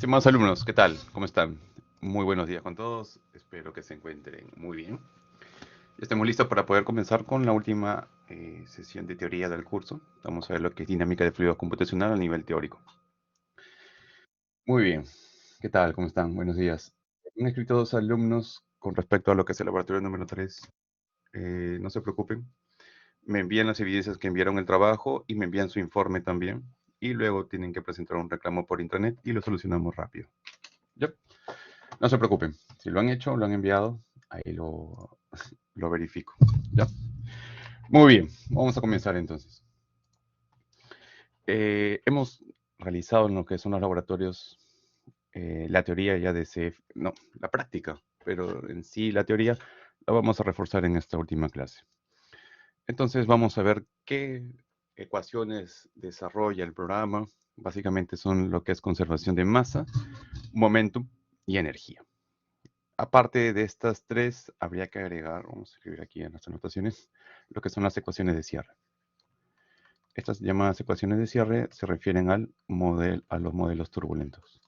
Estimados alumnos, ¿qué tal? ¿Cómo están? Muy buenos días con todos. Espero que se encuentren muy bien. Ya estamos listos para poder comenzar con la última sesión de teoría del curso. Vamos a ver lo que es dinámica de fluidos computacional a nivel teórico. Muy bien. ¿Qué tal? ¿Cómo están? Buenos días. Me han escrito dos alumnos con respecto a lo que es el laboratorio número 3. No se preocupen. Me envían las evidencias que enviaron el trabajo y me envían su informe también. Y luego tienen que presentar un reclamo por internet y lo solucionamos rápido. ¿Ya? No se preocupen, si lo han hecho, lo han enviado, ahí lo verifico. ¿Ya? Muy bien, vamos a comenzar entonces. Hemos realizado en lo que son los laboratorios la teoría ya de CF, no, la práctica, pero en sí la teoría la vamos a reforzar en esta última clase. Entonces vamos a ver qué ecuaciones desarrolla el programa. Básicamente son lo que es conservación de masa, momentum y energía. Aparte de estas tres, habría que agregar, vamos a escribir aquí en las anotaciones, lo que son las ecuaciones de cierre. Estas llamadas ecuaciones de cierre se refieren a los modelos turbulentos.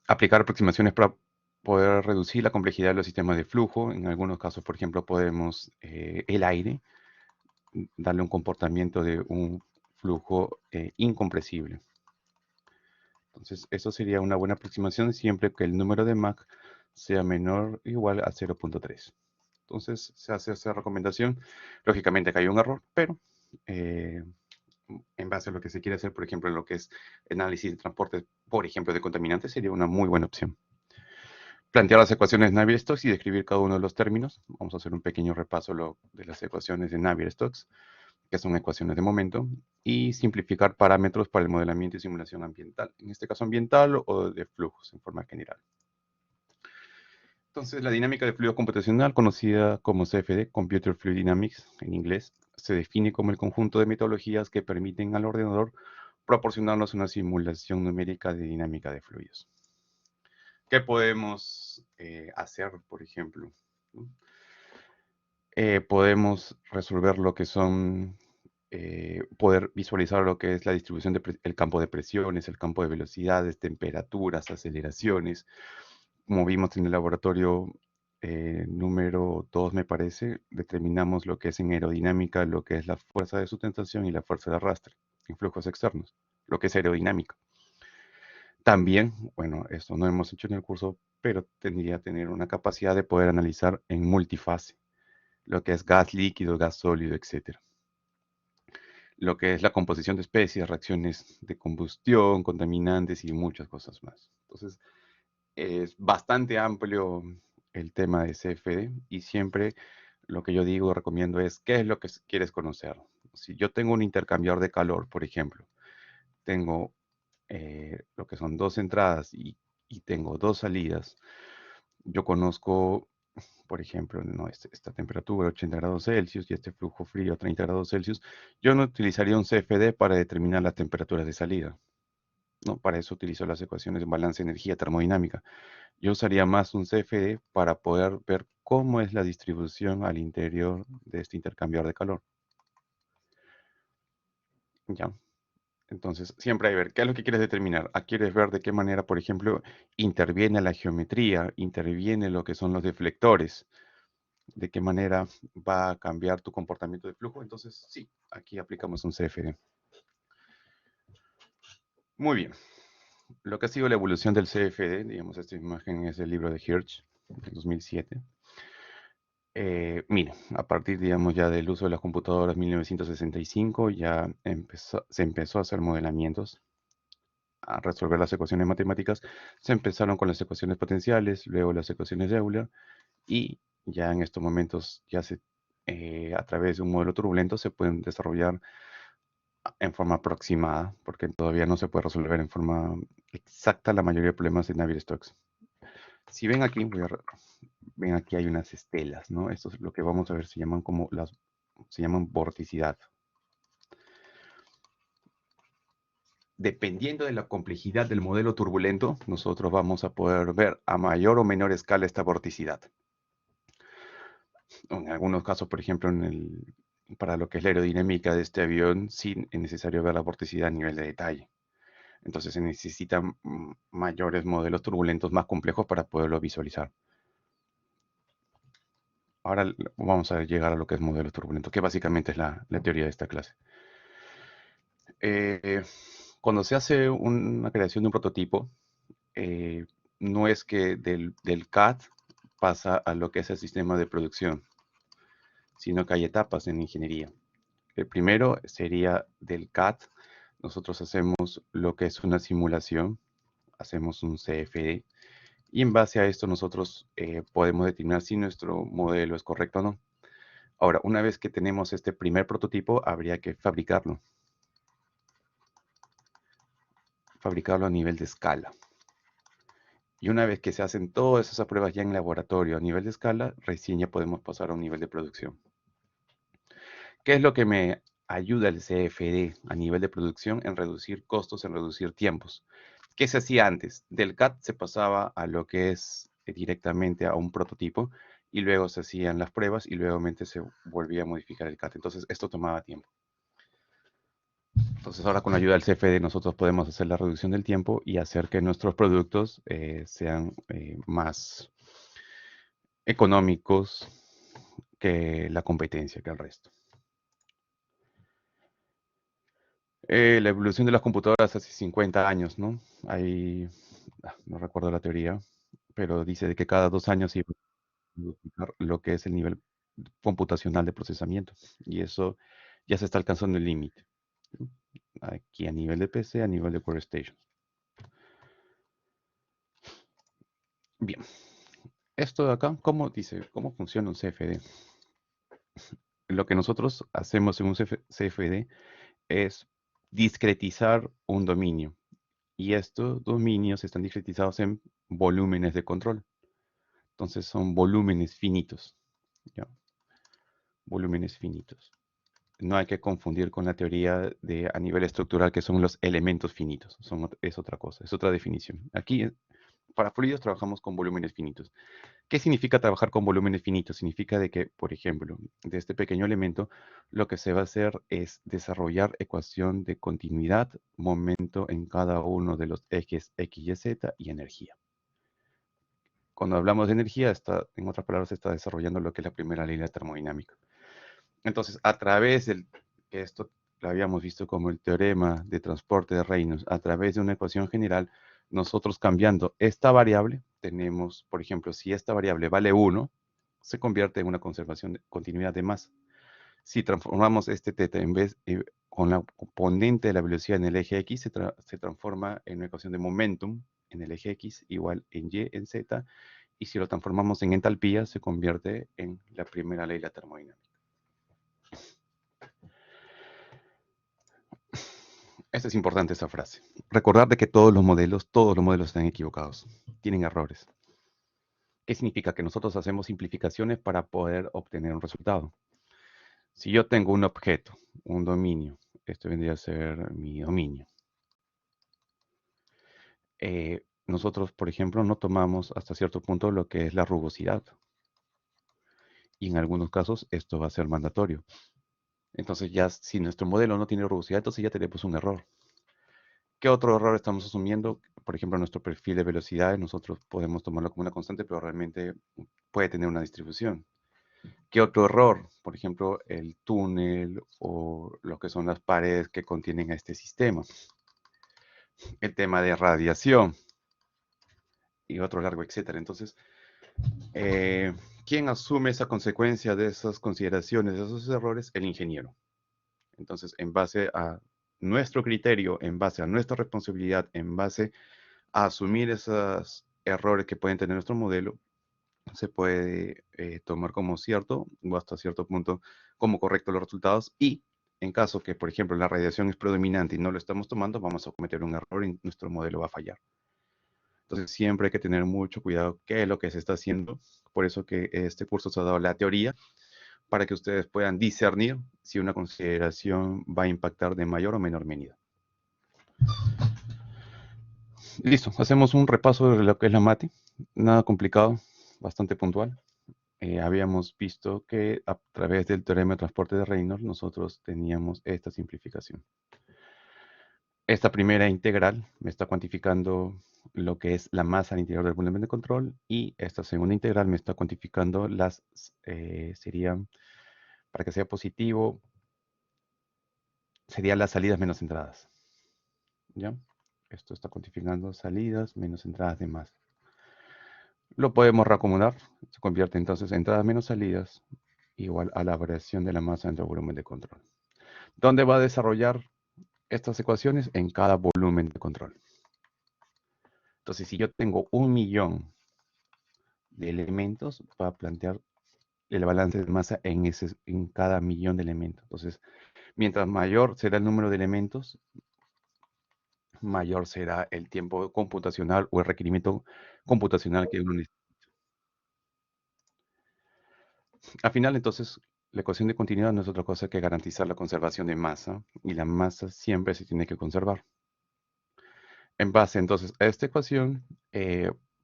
Aplicar aproximaciones para poder reducir la complejidad de los sistemas de flujo. En algunos casos, por ejemplo, podemos el aire, darle un comportamiento de un flujo incompresible. Entonces, eso sería una buena aproximación siempre que el número de Mach sea menor o igual a 0.3. Entonces, se hace esa recomendación. Lógicamente que hay un error, pero en base a lo que se quiere hacer, por ejemplo, en lo que es análisis de transporte, por ejemplo, de contaminantes, sería una muy buena opción. Plantear las ecuaciones Navier-Stokes y describir cada uno de los términos. Vamos a hacer un pequeño repaso de las ecuaciones de Navier-Stokes, que son ecuaciones de momento, y simplificar parámetros para el modelamiento y simulación ambiental, en este caso ambiental o de flujos en forma general. Entonces, la dinámica de fluido computacional, conocida como CFD, Computer Fluid Dynamics en inglés, se define como el conjunto de metodologías que permiten al ordenador proporcionarnos una simulación numérica de dinámica de fluidos. ¿Qué podemos hacer, por ejemplo? Podemos resolver lo que son, poder visualizar lo que es la distribución del campo de presiones, el campo de velocidades, temperaturas, aceleraciones. Como vimos en el laboratorio número 2, me parece, determinamos lo que es en aerodinámica, lo que es la fuerza de sustentación y la fuerza de arrastre en flujos externos, lo que es aerodinámica. También, bueno, esto no hemos hecho en el curso, pero tendría que tener una capacidad de poder analizar en multifase, lo que es gas líquido, gas sólido, etcétera. Lo que es la composición de especies, reacciones de combustión, contaminantes y muchas cosas más. Entonces, es bastante amplio el tema de CFD y siempre lo que yo digo, recomiendo es, ¿qué es lo que quieres conocer? Si yo tengo un intercambiador de calor, por ejemplo, tengo lo que son dos entradas y tengo dos salidas, yo conozco, por ejemplo, ¿no? Esta temperatura, 80 grados Celsius, y este flujo frío, 30 grados Celsius, yo no utilizaría un CFD para determinar las temperaturas de salida. ¿No? Para eso utilizo las ecuaciones de balance de energía termodinámica. Yo usaría más un CFD para poder ver cómo es la distribución al interior de este intercambiador de calor. ¿Ya? Entonces, siempre hay que ver, ¿qué es lo que quieres determinar? ¿Quieres ver de qué manera, por ejemplo, interviene la geometría, interviene lo que son los deflectores? ¿De qué manera va a cambiar tu comportamiento de flujo? Entonces, sí, aquí aplicamos un CFD. Muy bien. Lo que ha sido la evolución del CFD, digamos, esta imagen es del libro de Hirsch, del 2007. Mira, a partir, digamos, ya del uso de las computadoras 1965, ya se empezó a hacer modelamientos, a resolver las ecuaciones matemáticas. Se empezaron con las ecuaciones potenciales, luego las ecuaciones de Euler, y ya en estos momentos, a través de un modelo turbulento, se pueden desarrollar en forma aproximada, porque todavía no se puede resolver en forma exacta la mayoría de problemas de Navier-Stokes. Si ven aquí, ven aquí hay unas estelas, ¿no? Esto es lo que vamos a ver, se llaman vorticidad. Dependiendo de la complejidad del modelo turbulento, nosotros vamos a poder ver a mayor o menor escala esta vorticidad. En algunos casos, por ejemplo, para lo que es la aerodinámica de este avión sin es necesario ver la vorticidad a nivel de detalle. Entonces se necesitan mayores modelos turbulentos más complejos para poderlo visualizar. Ahora vamos a llegar a lo que es modelos turbulentos, que básicamente es la teoría de esta clase. Cuando se hace una creación de un prototipo, no es que del CAD pasa a lo que es el sistema de producción, sino que hay etapas en ingeniería. El primero sería del CAD. Nosotros hacemos lo que es una simulación, hacemos un CFD, y en base a esto nosotros podemos determinar si nuestro modelo es correcto o no. Ahora, una vez que tenemos este primer prototipo, habría que fabricarlo a nivel de escala. Y una vez que se hacen todas esas pruebas ya en laboratorio a nivel de escala, recién ya podemos pasar a un nivel de producción. ¿Qué es lo que me ayuda el CFD a nivel de producción? En reducir costos, en reducir tiempos. ¿Qué se hacía antes? Del CAD se pasaba a lo que es directamente a un prototipo y luego se hacían las pruebas y luego se volvía a modificar el CAD. Entonces esto tomaba tiempo. Entonces ahora con la ayuda del CFD nosotros podemos hacer la reducción del tiempo y hacer que nuestros productos sean más económicos que la competencia, que el resto. La evolución de las computadoras hace 50 años, ¿no? Ahí, no recuerdo la teoría, pero dice de que cada 2 años iba a modificar lo que es el nivel computacional de procesamiento. Y eso ya se está alcanzando el límite, ¿no? Aquí a nivel de PC, a nivel de workstation. Bien, esto de acá, ¿cómo dice? ¿Cómo funciona un CFD? Lo que nosotros hacemos en un CFD es discretizar un dominio. Y estos dominios están discretizados en volúmenes de control. Entonces son volúmenes finitos. ¿Ya? Volúmenes finitos. No hay que confundir con la teoría de a nivel estructural que son los elementos finitos. Es otra cosa, es otra definición. Aquí, para fluidos trabajamos con volúmenes finitos. ¿Qué significa trabajar con volúmenes finitos? Significa de que, por ejemplo, de este pequeño elemento, lo que se va a hacer es desarrollar ecuación de continuidad, momento en cada uno de los ejes X, Y, Z y energía. Cuando hablamos de energía, en otras palabras, se está desarrollando lo que es la primera ley de la termodinámica. Entonces, a través que esto lo habíamos visto como el teorema de transporte de Reynolds, a través de una ecuación general, nosotros cambiando esta variable, tenemos, por ejemplo, si esta variable vale 1, se convierte en una conservación de continuidad de masa. Si transformamos este teta con la componente de la velocidad en el eje X, se transforma en una ecuación de momentum en el eje X igual en Y en Z, y si lo transformamos en entalpía, se convierte en la primera ley de la termodinámica. Esta es importante, esta frase. Recordar de que todos los modelos están equivocados, tienen errores. ¿Qué significa? Que nosotros hacemos simplificaciones para poder obtener un resultado. Si yo tengo un objeto, un dominio, esto vendría a ser mi dominio. Nosotros, por ejemplo, no tomamos hasta cierto punto lo que es la rugosidad. Y en algunos casos esto va a ser mandatorio. Entonces ya si nuestro modelo no tiene rugosidad, entonces ya tenemos un error. ¿Qué otro error estamos asumiendo? Por ejemplo, nuestro perfil de velocidad, nosotros podemos tomarlo como una constante, pero realmente puede tener una distribución. ¿Qué otro error? Por ejemplo, el túnel o lo que son las paredes que contienen a este sistema. El tema de radiación y otro largo, etcétera. Entonces, ¿quién asume esa consecuencia de esas consideraciones, de esos errores? El ingeniero. Entonces, en base a nuestro criterio, en base a nuestra responsabilidad, en base a asumir esos errores que pueden tener nuestro modelo, se puede tomar como cierto o hasta cierto punto como correcto los resultados, y en caso que, por ejemplo, la radiación es predominante y no lo estamos tomando, vamos a cometer un error y nuestro modelo va a fallar. Entonces siempre hay que tener mucho cuidado qué es lo que se está haciendo. Por eso que este curso se ha dado la teoría, para que ustedes puedan discernir si una consideración va a impactar de mayor o menor medida. Listo, hacemos un repaso de lo que es la MATI. Nada complicado, bastante puntual. habíamos visto que a través del teorema de transporte de Reynolds nosotros teníamos esta simplificación. Esta primera integral me está cuantificando lo que es la masa al interior del volumen de control y esta segunda integral me está cuantificando las, serían, para que sea positivo, serían las salidas menos entradas. ¿Ya? Esto está cuantificando salidas menos entradas de masa. Lo podemos reacomodar, se convierte entonces en entradas menos salidas igual a la variación de la masa entre el volumen de control. ¿Dónde va a desarrollar estas ecuaciones? En cada volumen de control. Entonces, si yo tengo 1.000.000 de elementos, va a plantear el balance de masa en cada 1.000.000 de elementos. Entonces, mientras mayor será el número de elementos, mayor será el tiempo computacional o el requerimiento computacional que uno necesita. Al final, entonces, la ecuación de continuidad no es otra cosa que garantizar la conservación de masa, y la masa siempre se tiene que conservar. En base, entonces, a esta ecuación,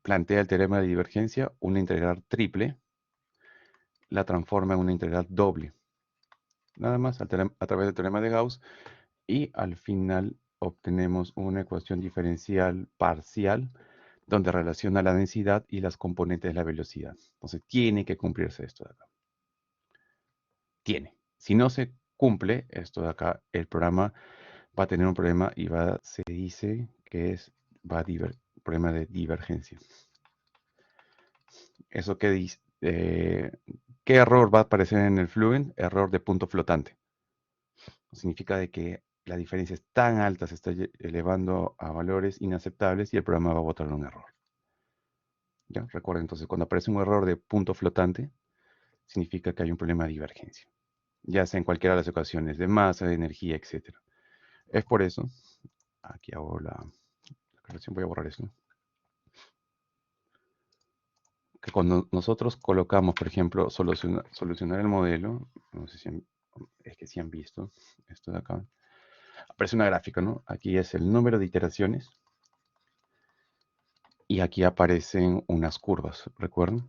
plantea el teorema de divergencia, una integral triple, la transforma en una integral doble. Nada más, a través del teorema de Gauss, y al final obtenemos una ecuación diferencial parcial, donde relaciona la densidad y las componentes de la velocidad. Entonces, tiene que cumplirse esto de acá. Tiene. Si no se cumple esto de acá, el programa va a tener un problema y se dice que va a problema de divergencia. ¿Eso qué dice? ¿Qué error va a aparecer en el Fluent? Error de punto flotante. Significa de que la diferencia es tan alta, se está elevando a valores inaceptables y el programa va a botar un error. ¿Ya? Recuerden, entonces, cuando aparece un error de punto flotante, significa que hay un problema de divergencia, ya sea en cualquiera de las ecuaciones de masa, de energía, etc. Es por eso, aquí hago la corrección, voy a borrar esto, que cuando nosotros colocamos, por ejemplo, solucionar el modelo, no sé si es que sí han visto esto de acá, aparece una gráfica, ¿no? Aquí es el número de iteraciones y aquí aparecen unas curvas, ¿recuerdan?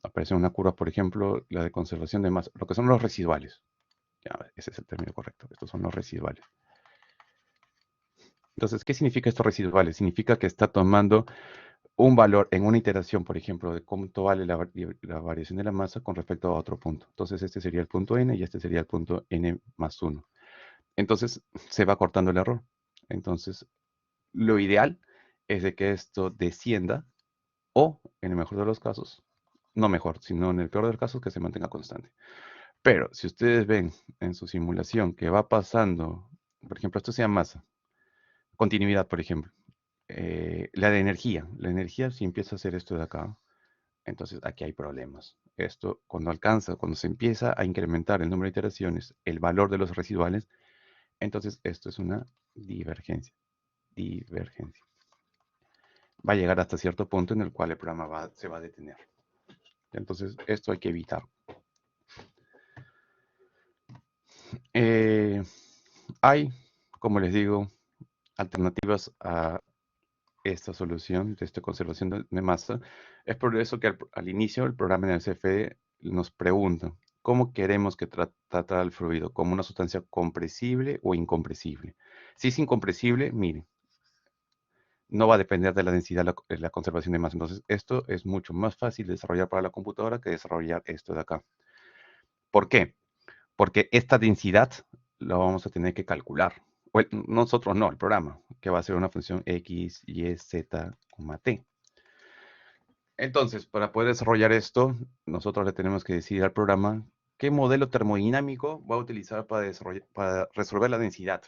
Aparece una curva, por ejemplo, la de conservación de masa, lo que son los residuales. Ya, ese es el término correcto, estos son los residuales. Entonces, ¿qué significa estos residuales? Significa que está tomando un valor en una iteración, por ejemplo, de cuánto vale la variación de la masa con respecto a otro punto. Entonces, este sería el punto n y este sería el punto n más 1. Entonces, se va cortando el error. Entonces, lo ideal es de que esto descienda o, en el mejor de los casos, no mejor, sino en el peor de los casos, que se mantenga constante. Pero, si ustedes ven en su simulación que va pasando, por ejemplo, esto sea masa, continuidad, por ejemplo, la de energía. La energía, si empieza a hacer esto de acá, entonces aquí hay problemas. Esto, cuando se empieza a incrementar el número de iteraciones, el valor de los residuales, entonces esto es una divergencia. Divergencia. Va a llegar hasta cierto punto en el cual el programa se va a detener. Entonces, esto hay que evitar. Hay, como les digo, alternativas a esta solución de esta conservación de masa. Es por eso que al inicio el programa en el CFD nos pregunta cómo queremos que tratar el fluido, como una sustancia compresible o incompresible. Si es incompresible, miren, no va a depender de la densidad de la conservación de masa. Entonces, esto es mucho más fácil de desarrollar para la computadora que desarrollar esto de acá. ¿Por qué? Porque esta densidad la vamos a tener que calcular. Nosotros no, el programa, que va a ser una función x, y, z, t. Entonces, para poder desarrollar esto, nosotros le tenemos que decir al programa qué modelo termodinámico va a utilizar para resolver la densidad.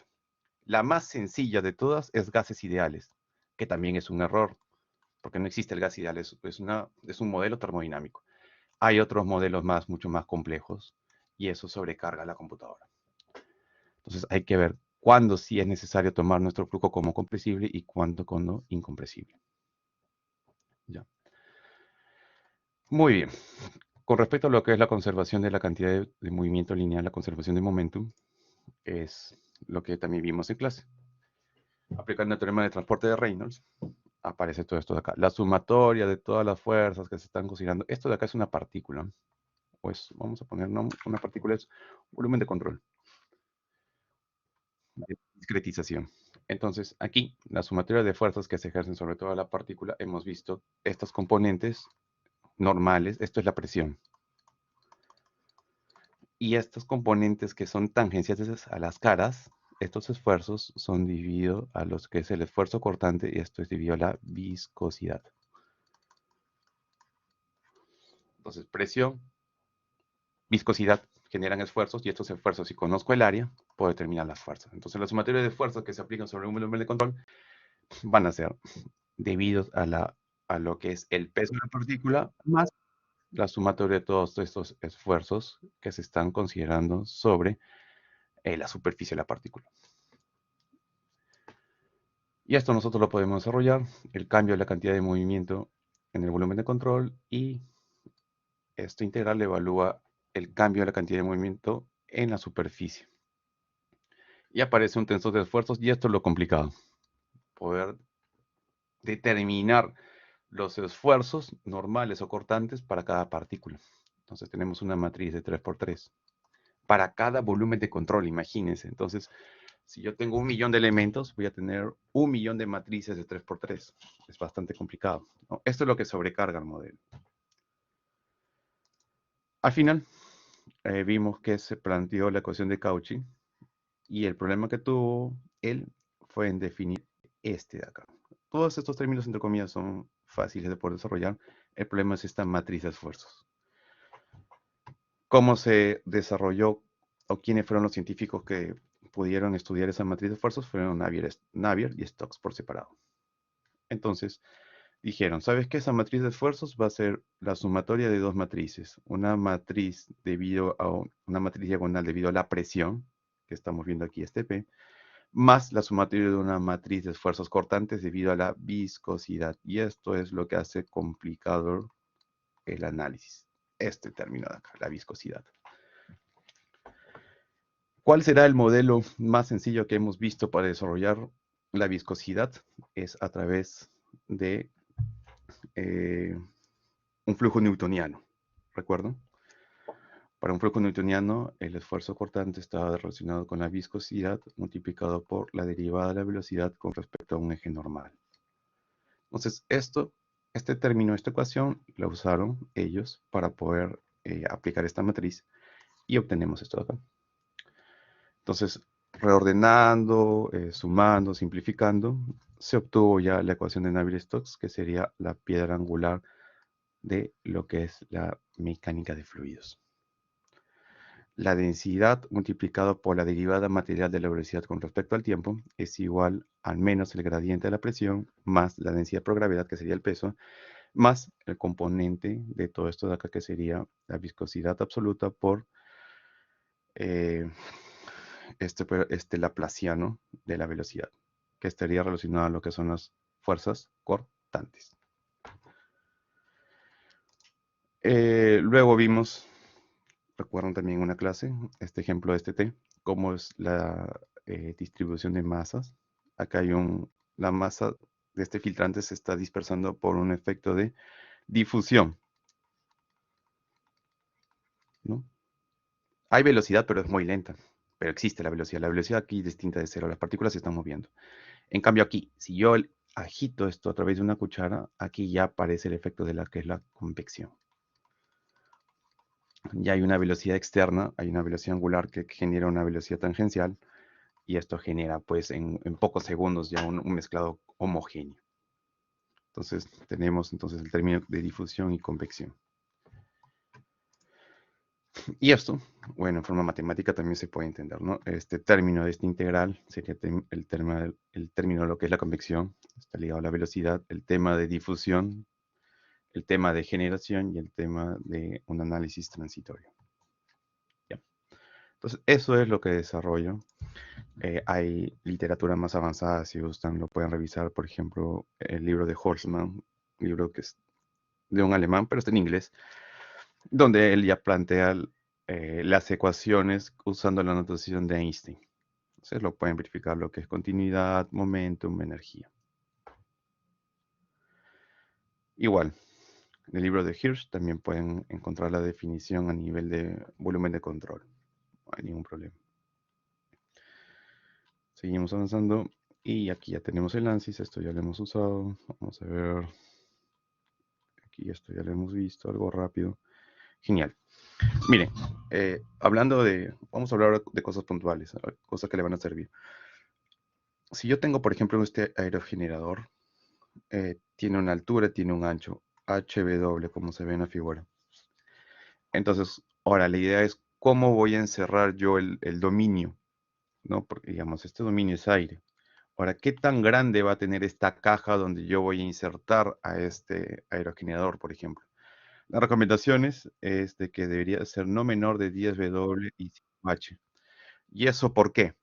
La más sencilla de todas es gases ideales, que también es un error, porque no existe el gas ideal, es un modelo termodinámico. Hay otros modelos mucho más complejos, y eso sobrecarga la computadora. Entonces hay que ver cuándo sí es necesario tomar nuestro flujo como compresible y cuándo como incompresible. ¿Ya? Muy bien. Con respecto a lo que es la conservación de la cantidad de movimiento lineal, la conservación de momentum, es lo que también vimos en clase. Aplicando el teorema de transporte de Reynolds, aparece todo esto de acá. La sumatoria de todas las fuerzas que se están considerando. Esto de acá es una partícula. pues vamos a poner una partícula es volumen de control, de discretización. Entonces, aquí, la sumatoria de fuerzas que se ejercen sobre toda la partícula, hemos visto estos componentes normales, esto es la presión. Y estos componentes que son tangenciales a las caras, estos esfuerzos son debido a los que es el esfuerzo cortante y esto es debido a la viscosidad. Entonces, presión, viscosidad generan esfuerzos y estos esfuerzos, si conozco el área, puedo determinar las fuerzas. Entonces, la sumatoria de fuerzas que se aplican sobre un volumen de control van a ser debidos a lo que es el peso de la partícula más la sumatoria de todos estos esfuerzos que se están considerando sobre la superficie de la partícula. Y esto nosotros lo podemos desarrollar, el cambio de la cantidad de movimiento en el volumen de control y esta integral evalúa el cambio de la cantidad de movimiento en la superficie. Y aparece un tensor de esfuerzos y esto es lo complicado, poder determinar los esfuerzos normales o cortantes para cada partícula. Entonces tenemos una matriz de 3×3 para cada volumen de control, imagínense. Entonces, si yo tengo 1.000.000 de elementos, voy a tener 1.000.000 de matrices de 3×3. Es bastante complicado, ¿no? Esto es lo que sobrecarga el modelo. Al final, vimos que se planteó la ecuación de Cauchy y el problema que tuvo él fue en definir este de acá. Todos estos términos, entre comillas, son fáciles de poder desarrollar. El problema es esta matriz de esfuerzos. ¿Cómo se desarrolló o quiénes fueron los científicos que pudieron estudiar esa matriz de esfuerzos? Fueron Navier y Stokes por separado. Entonces, dijeron, ¿sabes qué? Esa matriz de esfuerzos va a ser la sumatoria de dos matrices. Una matriz debido a una matriz diagonal debido a la presión, que estamos viendo aquí, este P, más la sumatoria de una matriz de esfuerzos cortantes debido a la viscosidad. Y esto es lo que hace complicado el análisis. Este término de acá, la viscosidad. ¿Cuál será el modelo más sencillo que hemos visto para desarrollar la viscosidad? Es a través de un flujo newtoniano. ¿Recuerdan? Para un flujo newtoniano, el esfuerzo cortante está relacionado con la viscosidad multiplicado por la derivada de la velocidad con respecto a un eje normal. Entonces, este término, esta ecuación, la usaron ellos para poder aplicar esta matriz y obtenemos esto de acá. Entonces, reordenando, sumando, simplificando, se obtuvo ya la ecuación de Navier-Stokes, que sería la piedra angular de lo que es la mecánica de fluidos. La densidad multiplicado por la derivada material de la velocidad con respecto al tiempo es igual al menos el gradiente de la presión más la densidad por gravedad, que sería el peso, más el componente de todo esto de acá, que sería la viscosidad absoluta por este laplaciano de la velocidad, que estaría relacionado a lo que son las fuerzas cortantes. Luego vimos, recuerdan también en una clase, este ejemplo de este T, cómo es la distribución de masas. Acá hay la masa de este filtrante se está dispersando por un efecto de difusión, ¿no? Hay velocidad, pero es muy lenta. Pero existe la velocidad. La velocidad aquí es distinta de cero. Las partículas se están moviendo. En cambio aquí, si yo agito esto a través de una cuchara, aquí ya aparece el efecto de la que es la convección. Ya hay una velocidad externa, hay una velocidad angular que genera una velocidad tangencial y esto genera pues en pocos segundos ya un mezclado homogéneo. Entonces tenemos el término de difusión y convección. Y esto, bueno, en forma matemática también se puede entender, ¿no? Este término de esta integral sería el término de lo que es la convección, está ligado a la velocidad, el tema de difusión, el tema de generación y el tema de un análisis transitorio. ¿Ya? Entonces, eso es lo que desarrollo. Hay literatura más avanzada, si gustan, lo pueden revisar, por ejemplo, el libro de Holzmann, un libro que es de un alemán, pero está en inglés, donde él ya plantea las ecuaciones usando la notación de Einstein. Entonces lo pueden verificar lo que es continuidad, momentum, energía. Igual, En el libro de Hirsch también pueden encontrar la definición a nivel de volumen de control. No hay ningún problema. Seguimos avanzando. Y aquí ya tenemos el ANSYS. Esto ya lo hemos usado. Vamos a ver. Aquí esto ya lo hemos visto. Algo rápido. Genial. Miren, vamos a hablar de cosas puntuales, cosas que le van a servir. Si yo tengo, por ejemplo, este aerogenerador, tiene una altura, tiene un ancho, HW, como se ve en la figura. Entonces, ahora la idea es cómo voy a encerrar yo el dominio, ¿no? Porque, digamos, este dominio es aire. Ahora, ¿qué tan grande va a tener esta caja donde yo voy a insertar a este aerogenerador, por ejemplo? Las recomendaciones es de que debería ser no menor de 10 W y 5 H. ¿Y eso por qué?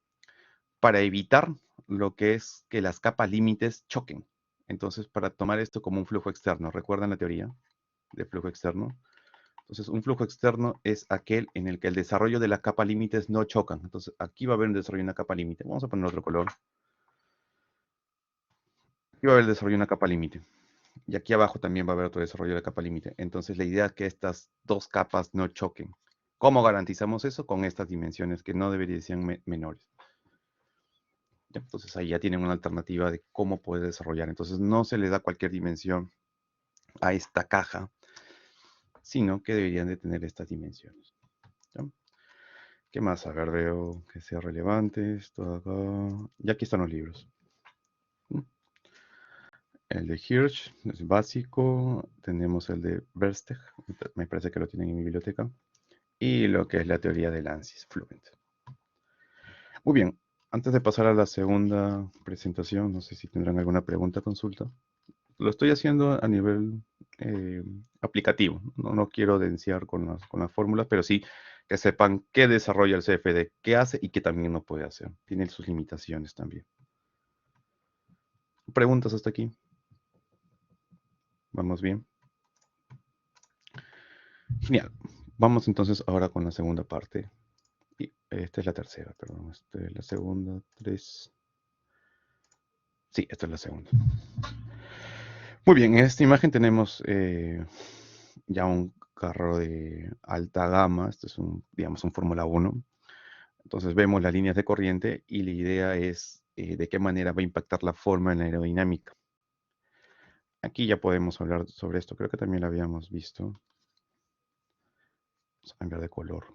Para evitar lo que es que las capas límites choquen. Entonces, para tomar esto como un flujo externo, ¿recuerdan la teoría de flujo externo? Entonces, un flujo externo es aquel en el que el desarrollo de las capas límites no chocan. Entonces, aquí va a haber un desarrollo de una capa límite. Vamos a poner otro color. Aquí va a haber el desarrollo de una capa límite. Y aquí abajo también va a haber otro desarrollo de capa límite. Entonces, la idea es que estas dos capas no choquen. ¿Cómo garantizamos eso? Con estas dimensiones que no deberían ser menores. Entonces ahí ya tienen una alternativa de cómo puede desarrollar. Entonces no se le da cualquier dimensión a esta caja, sino que deberían de tener estas dimensiones. ¿Ya? ¿Qué más? A ver, veo que sea relevante. Esto acá. Y aquí están los libros. El de Hirsch es básico. Tenemos el de Versteg. Me parece que lo tienen en mi biblioteca. Y lo que es la teoría del ANSYS Fluent. Muy bien. Antes de pasar a la segunda presentación, no sé si tendrán alguna pregunta, consulta. Lo estoy haciendo a nivel aplicativo. No quiero denunciar con las fórmulas, pero sí que sepan qué desarrolla el CFD, qué hace y qué también no puede hacer. Tiene sus limitaciones también. ¿Preguntas hasta aquí? ¿Vamos bien? Genial. Vamos entonces ahora con la segunda parte. Y esta es la tercera, perdón. Esta es la segunda, tres. Sí, esta es la segunda. Muy bien, en esta imagen tenemos ya un carro de alta gama. Este es digamos, un Fórmula 1. Entonces vemos las líneas de corriente y la idea es de qué manera va a impactar la forma en la aerodinámica. Aquí ya podemos hablar sobre esto. Creo que también lo habíamos visto. Vamos a cambiar de color.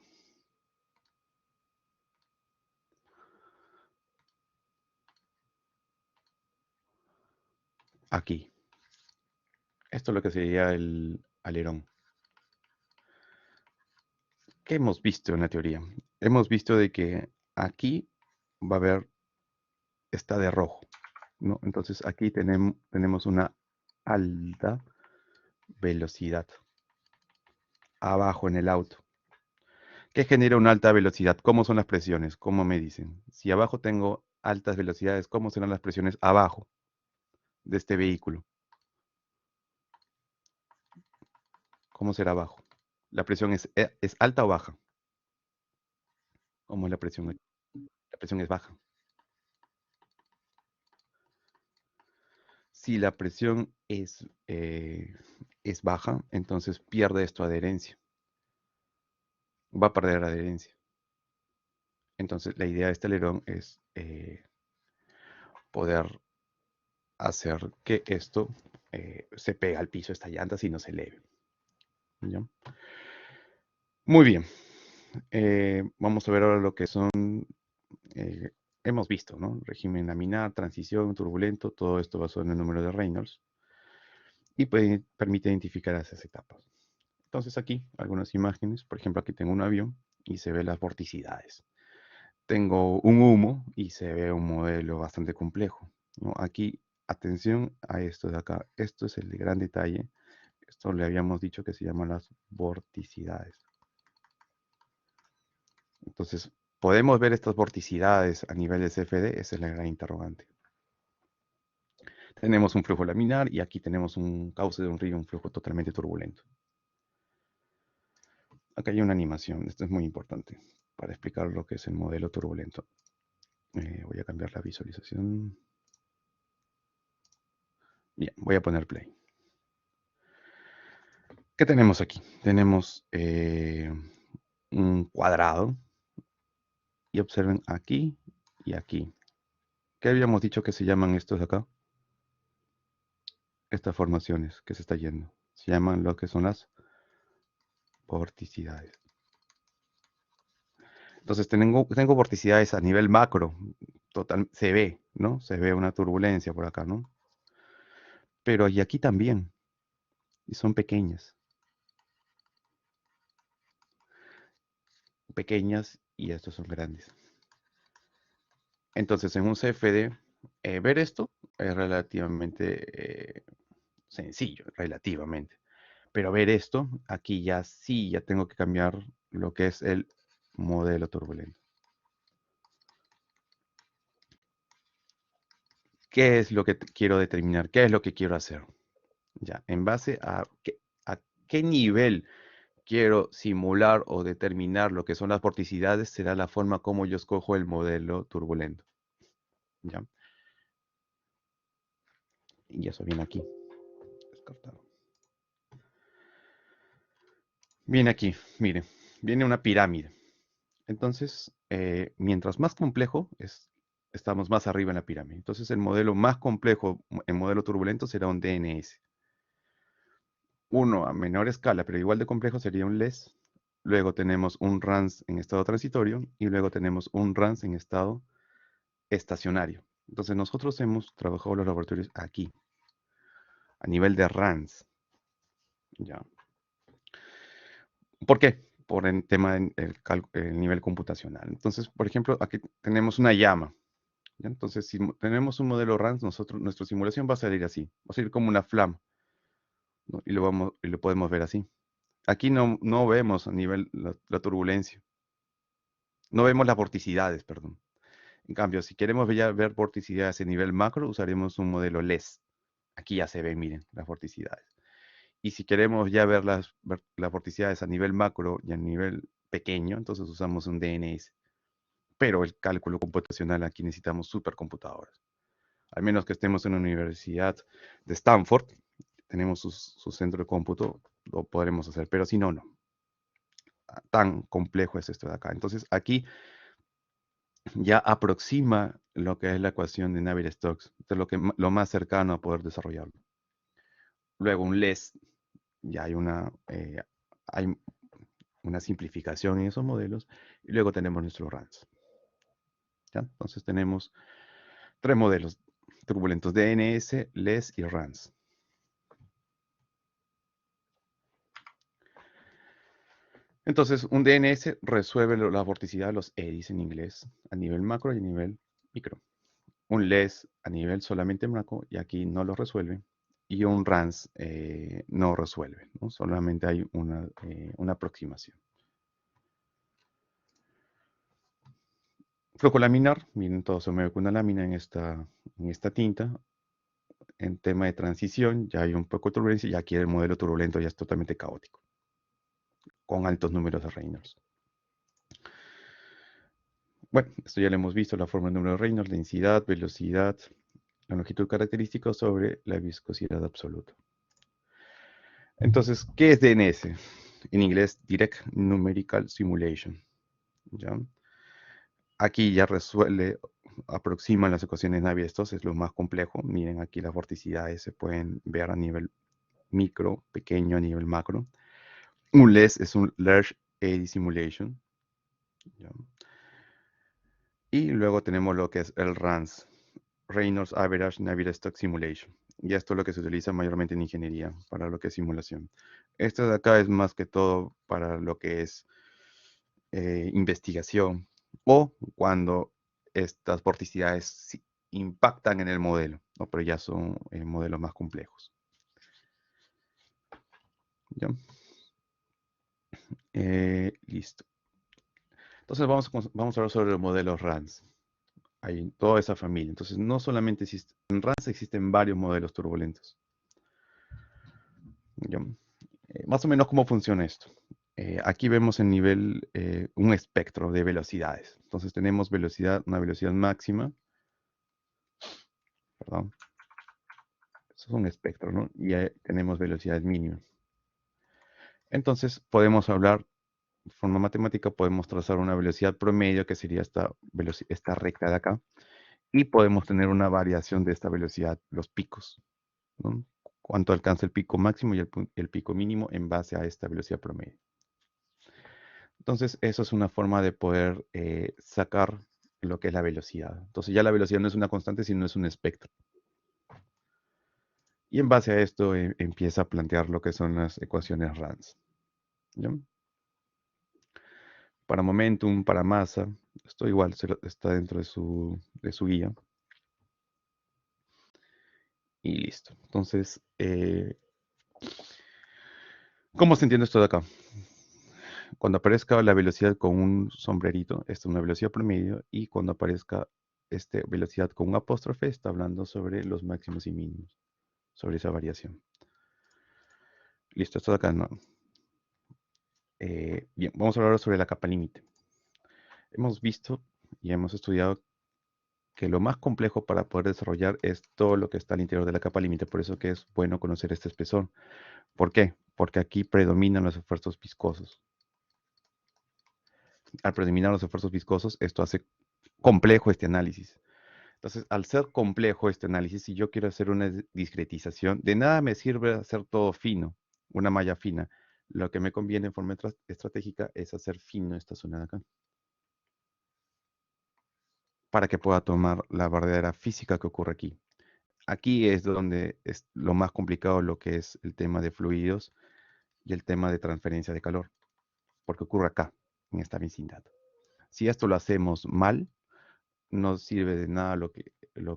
Aquí. Esto es lo que sería el alerón. ¿Qué hemos visto en la teoría? Hemos visto de que aquí va a haber, está de rojo, ¿no? Entonces aquí tenemos una alta velocidad abajo en el auto. ¿Qué genera una alta velocidad? ¿Cómo son las presiones? ¿Cómo me dicen? Si abajo tengo altas velocidades, ¿cómo serán las presiones abajo de este vehículo? ¿Cómo será abajo? ¿La presión es alta o baja? ¿Cómo es la presión aquí? La presión es baja. Si la presión es baja, entonces pierde esto adherencia. Va a perder adherencia. Entonces la idea de este alerón es poder hacer que esto se pegue al piso, esta llanta, si no se eleve. ¿Ya? Muy bien. Vamos a ver ahora lo que son, eh, hemos visto, ¿no? Régimen laminar, transición, turbulento, todo esto basado en el número de Reynolds. Y permite identificar esas etapas. Entonces aquí, algunas imágenes. Por ejemplo, aquí tengo un avión y se ve las vorticidades. Tengo un humo y se ve un modelo bastante complejo, ¿no? Aquí, atención a esto de acá. Esto es el gran detalle. Esto le habíamos dicho que se llaman las vorticidades. Entonces, ¿podemos ver estas vorticidades a nivel de CFD? Esa es la gran interrogante. Tenemos un flujo laminar y aquí tenemos un cauce de un río, un flujo totalmente turbulento. Acá hay una animación, esto es muy importante para explicar lo que es el modelo turbulento. Voy a cambiar la visualización. Bien, voy a poner play. ¿Qué tenemos aquí? Tenemos un cuadrado y observen aquí y aquí. ¿Qué habíamos dicho que se llaman estos de acá? Estas formaciones que se está yendo. Se llaman lo que son las vorticidades. Entonces tengo vorticidades a nivel macro. Total, se ve, ¿no? Se ve una turbulencia por acá, ¿no? Pero y aquí también. Y son pequeñas. Pequeñas y estos son grandes. Entonces en un CFD, ver esto es relativamente sencillo, relativamente. Pero ver esto, aquí ya sí, ya tengo que cambiar lo que es el modelo turbulento. ¿Qué es lo que quiero determinar? ¿Qué es lo que quiero hacer? Ya, en base a qué nivel quiero simular o determinar lo que son las vorticidades, será la forma como yo escojo el modelo turbulento. ¿Ya? Y eso viene aquí. Descartado. Viene aquí, mire, viene una pirámide. Entonces, mientras más complejo estamos más arriba en la pirámide. Entonces, el modelo más complejo, el modelo turbulento, será un DNS. Uno a menor escala, pero igual de complejo, sería un LES. Luego tenemos un RANS en estado transitorio y luego tenemos un RANS en estado estacionario. Entonces, nosotros hemos trabajado los laboratorios aquí, a nivel de RANS. ¿Ya? ¿Por qué? Por el tema del nivel computacional. Entonces, por ejemplo, aquí tenemos una llama. ¿Ya? Entonces, si tenemos un modelo RANS, nuestra simulación va a salir así. Va a salir como una flama, ¿no? Y lo podemos ver así. Aquí no vemos a nivel la turbulencia. No vemos las vorticidades, perdón. En cambio, si queremos ver vorticidades a nivel macro, usaremos un modelo LES. Aquí ya se ven, miren, las vorticidades. Y si queremos ya ver las vorticidades a nivel macro y a nivel pequeño, entonces usamos un DNS. Pero el cálculo computacional aquí necesitamos supercomputadoras. Al menos que estemos en la Universidad de Stanford, tenemos su centro de cómputo, lo podremos hacer, pero si no, no. Tan complejo es esto de acá. Entonces aquí ya aproxima lo que es la ecuación de Navier-Stokes, de lo más cercano a poder desarrollarlo. Luego un LES, ya hay una simplificación en esos modelos, y luego tenemos nuestro RANS. ¿Ya? Entonces tenemos tres modelos turbulentos: DNS, LES y RANS. Entonces, un DNS resuelve la vorticidad de los eddies en inglés a nivel macro y a nivel micro. Un LES a nivel solamente macro, y aquí no lo resuelve. Y un RANS no resuelve, ¿no? Solamente hay una aproximación. Flujo laminar, miren, todo se mueve con una lámina en esta tinta. En tema de transición, ya hay un poco de turbulencia, y aquí el modelo turbulento ya es totalmente caótico, con altos números de Reynolds. Bueno, esto ya lo hemos visto: la forma del número de Reynolds, densidad, velocidad, la longitud característica sobre la viscosidad absoluta. Entonces, ¿qué es DNS? En inglés, Direct Numerical Simulation. ¿Ya? Aquí ya aproximan las ecuaciones Navier-Stokes, es lo más complejo. Miren, aquí las vorticidades se pueden ver a nivel micro, pequeño, a nivel macro. Un LES es un Large Eddy Simulation. ¿Ya? Y luego tenemos lo que es el RANS, Reynolds Average Navier-Stokes Simulation. Y esto es lo que se utiliza mayormente en ingeniería, para lo que es simulación. Esto de acá es más que todo para lo que es investigación, o cuando estas vorticidades impactan en el modelo, ¿no? Pero ya son modelos más complejos. ¿Ya? Listo. Entonces vamos a hablar sobre los modelos RANS. Hay toda esa familia. Entonces, no solamente en RANS existen varios modelos turbulentos. ¿Ya? Más o menos, ¿cómo funciona esto? Aquí vemos el nivel, un espectro de velocidades. Entonces tenemos una velocidad máxima, perdón, eso es un espectro, ¿no? Y tenemos velocidades mínimas. Entonces, podemos hablar, de forma matemática, podemos trazar una velocidad promedio, que sería esta recta de acá, y podemos tener una variación de esta velocidad, los picos, ¿no? Cuánto alcanza el pico máximo y el pico mínimo en base a esta velocidad promedio. Entonces, eso es una forma de poder sacar lo que es la velocidad. Entonces, ya la velocidad no es una constante, sino es un espectro. Y en base a esto empieza a plantear lo que son las ecuaciones RANS. ¿Ya? Para momentum, para masa, esto igual está dentro de su guía. Y listo. Entonces, ¿cómo se entiende esto de acá? Cuando aparezca la velocidad con un sombrerito, esta es una velocidad promedio, y cuando aparezca velocidad con un apóstrofe, está hablando sobre los máximos y mínimos, sobre esa variación. Listo, esto de acá no. Bien, vamos a hablar sobre la capa límite. Hemos visto y hemos estudiado que lo más complejo para poder desarrollar es todo lo que está al interior de la capa límite, por eso que es bueno conocer este espesor. ¿Por qué? Porque aquí predominan los esfuerzos viscosos. Al predominar los esfuerzos viscosos, esto hace complejo este análisis. Entonces, al ser complejo este análisis, si yo quiero hacer una discretización, de nada me sirve hacer todo fino, una malla fina. Lo que me conviene en forma estratégica es hacer fino esta zona de acá, para que pueda tomar la verdadera física que ocurre aquí. Aquí es donde es lo más complicado lo que es el tema de fluidos y el tema de transferencia de calor, porque ocurre acá, en esta vecindad. Si esto lo hacemos mal, no sirve de nada lo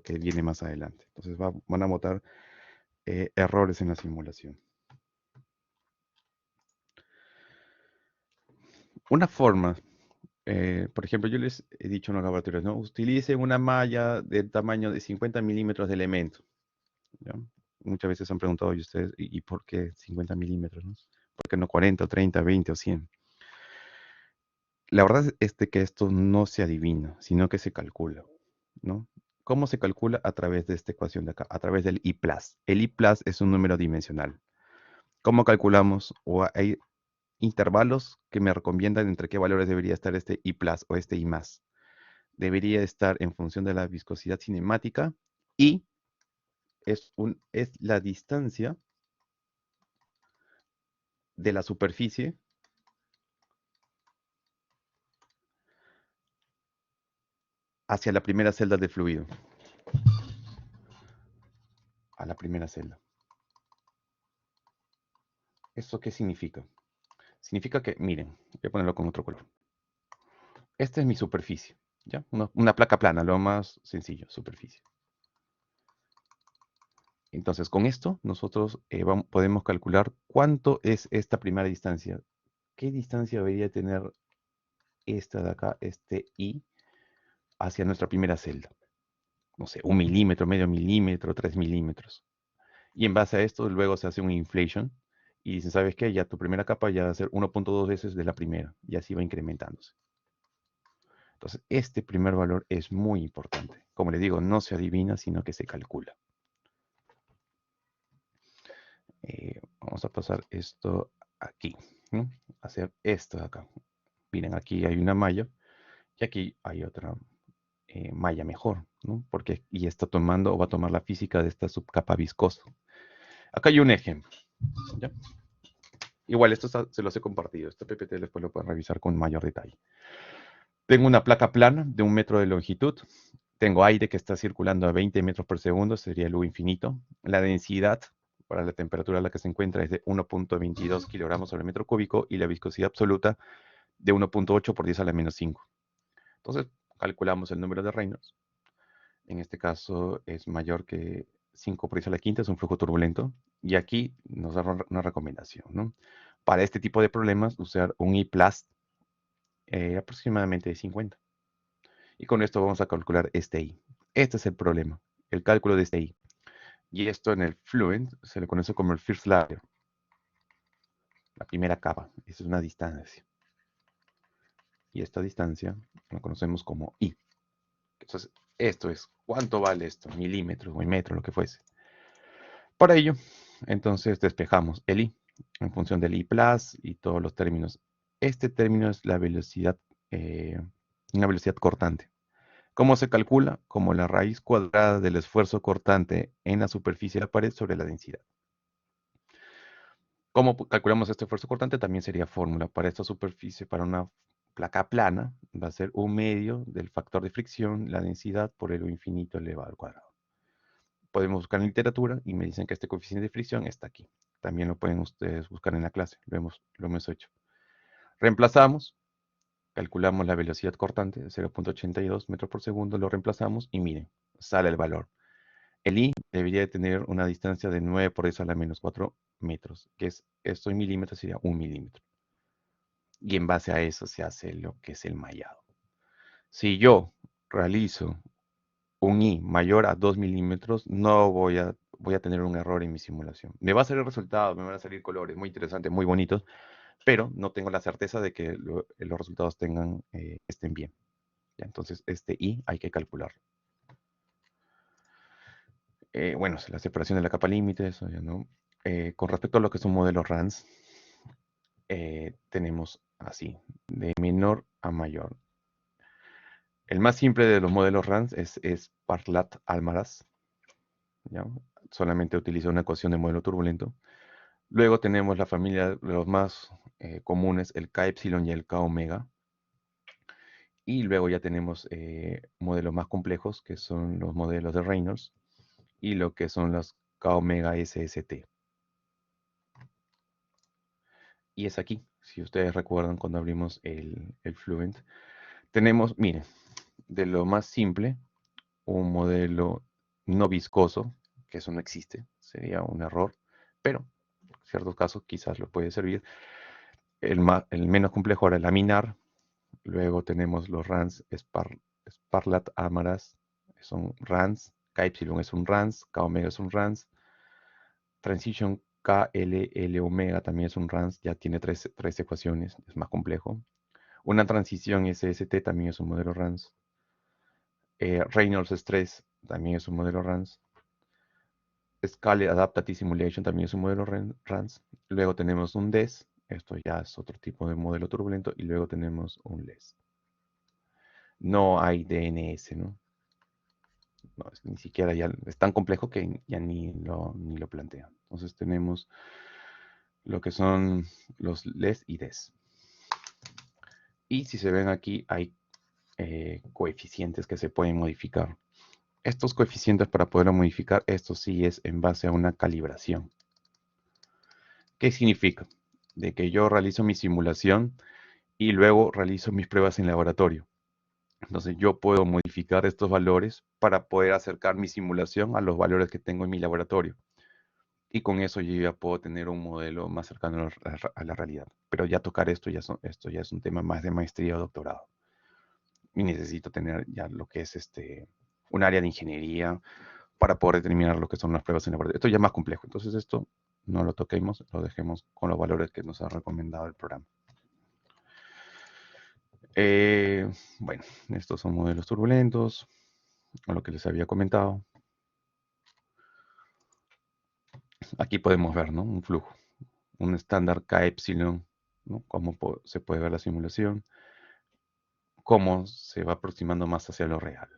que viene más adelante. Entonces van a botar errores en la simulación. Una forma, por ejemplo, yo les he dicho en los laboratorios, ¿no? Utilicen una malla del tamaño de 50 milímetros de elemento. ¿Ya? Muchas veces han preguntado, ¿y ustedes, y por qué 50 milímetros? ¿No? ¿Por qué no 40, 30, 20 o 100? La verdad es que esto no se adivina, sino que se calcula, ¿no? ¿Cómo se calcula? A través de esta ecuación de acá, a través del I+. El I+ es un número dimensional. ¿Cómo calculamos? O hay intervalos que me recomiendan entre qué valores debería estar este I+ o este I+. Debería estar en función de la viscosidad cinemática y es la distancia de la superficie hacia la primera celda de fluido. A la primera celda. ¿Eso qué significa? Significa que, miren, voy a ponerlo con otro color. Esta es mi superficie, ¿ya? Una placa plana, lo más sencillo, superficie. Entonces, con esto nosotros podemos calcular cuánto es esta primera distancia. ¿Qué distancia debería tener esta de acá, este I, hacia nuestra primera celda? No sé, 1 milímetro, medio milímetro, 3 milímetros. Y en base a esto, luego se hace un inflation y dicen, ¿sabes qué? Ya tu primera capa ya va a ser 1.2 veces de la primera, y así va incrementándose. Entonces, este primer valor es muy importante. Como les digo, no se adivina, sino que se calcula. Vamos a pasar esto aquí, ¿no? Hacer esto de acá. Miren, aquí hay una malla y aquí hay otra malla mejor, ¿no? Porque y está tomando o va a tomar la física de esta subcapa viscosa. Acá hay un ejemplo, ¿ya? Igual, esto se los he compartido. Este PPT después lo pueden revisar con mayor detalle. Tengo una placa plana de 1 metro de longitud. Tengo aire que está circulando a 20 metros por segundo, sería el U infinito. La densidad para la temperatura a la que se encuentra es de 1.22 kilogramos sobre metro cúbico y la viscosidad absoluta de 1.8 por 10 a la menos 5. Entonces, calculamos el número de Reynolds. En este caso es mayor que 5 por 10 a la quinta, es un flujo turbulento. Y aquí nos da una recomendación, ¿no? Para este tipo de problemas, usar un I+ aproximadamente de 50. Y con esto vamos a calcular este I. Este es el problema, el cálculo de este I. Y esto en el Fluent se le conoce como el first layer, la primera capa. Esa es una distancia. Y esta distancia la conocemos como I. Entonces, esto es, ¿cuánto vale esto? Milímetros o metro, lo que fuese. Para ello, entonces despejamos el I. en función del I plus y todos los términos. Este término es la velocidad, una velocidad cortante. ¿Cómo se calcula? Como la raíz cuadrada del esfuerzo cortante en la superficie de la pared sobre la densidad. ¿Cómo calculamos este esfuerzo cortante? También sería fórmula. Para esta superficie, para una placa plana, va a ser 1/2 del factor de fricción, la densidad, por el infinito elevado al cuadrado. Podemos buscar en literatura y me dicen que este coeficiente de fricción está aquí. También lo pueden ustedes buscar en la clase, lo hemos hecho. Reemplazamos, calculamos la velocidad cortante de 0.82 metros por segundo, lo reemplazamos y miren, sale el valor. El I debería de tener una distancia de 9 por 10 a la menos 4 metros, que es esto en milímetros sería 1 milímetro. Y en base a eso se hace lo que es el mallado. Si yo realizo un I mayor a 2 milímetros, no voy a tener un error en mi simulación. Me va a salir el resultado, me van a salir colores muy interesantes, muy bonitos, pero no tengo la certeza de que los resultados estén bien. ¿Ya? Entonces, este I hay que calcularlo. Bueno, la separación de la capa límite, eso ya no. Con respecto a lo que son modelos RANS, tenemos así, de menor a mayor. El más simple de los modelos RANS es Parlat-Almaraz. Solamente utiliza una ecuación de modelo turbulento. Luego tenemos la familia de los más comunes, el K epsilon y el K omega. Y luego ya tenemos modelos más complejos, que son los modelos de Reynolds y lo que son los K omega SST. Y es aquí, si ustedes recuerdan cuando abrimos el Fluent, tenemos, miren, de lo más simple, un modelo no viscoso, que eso no existe, sería un error, pero en ciertos casos quizás lo puede servir. El menos complejo ahora, el laminar. Luego tenemos los RANS Sparlat-Amaras, son RANS. K epsilon es un RANS, K omega es un RANS. Transition KLL omega también es un RANS, ya tiene tres ecuaciones, es más complejo. Una transición SST también es un modelo RANS. Reynolds Stress también es un modelo RANS. Scale Adaptive Simulation también es un modelo RANS. Luego tenemos un DES, esto ya es otro tipo de modelo turbulento, y luego tenemos un LES. No hay DNS, ¿no? No, ni siquiera ya es tan complejo que ya ni lo plantean. Entonces tenemos lo que son los LES y DES. Y si se ven aquí, hay coeficientes que se pueden modificar. Estos coeficientes para poderlo modificar, esto sí es en base a una calibración. ¿Qué significa? De que yo realizo mi simulación y luego realizo mis pruebas en laboratorio. Entonces yo puedo modificar estos valores para poder acercar mi simulación a los valores que tengo en mi laboratorio. Y con eso yo ya puedo tener un modelo más cercano a la realidad. Pero ya tocar esto ya es un tema más de maestría o doctorado. Y necesito tener ya lo que es un área de ingeniería para poder determinar lo que son las pruebas en laboratorio. Esto ya es más complejo. Entonces esto no lo toquemos, lo dejemos con los valores que nos ha recomendado el programa. Bueno, estos son modelos turbulentos, o lo que les había comentado. Aquí podemos ver, ¿no? Un flujo, un estándar K epsilon, ¿no? Cómo se puede ver la simulación, cómo se va aproximando más hacia lo real,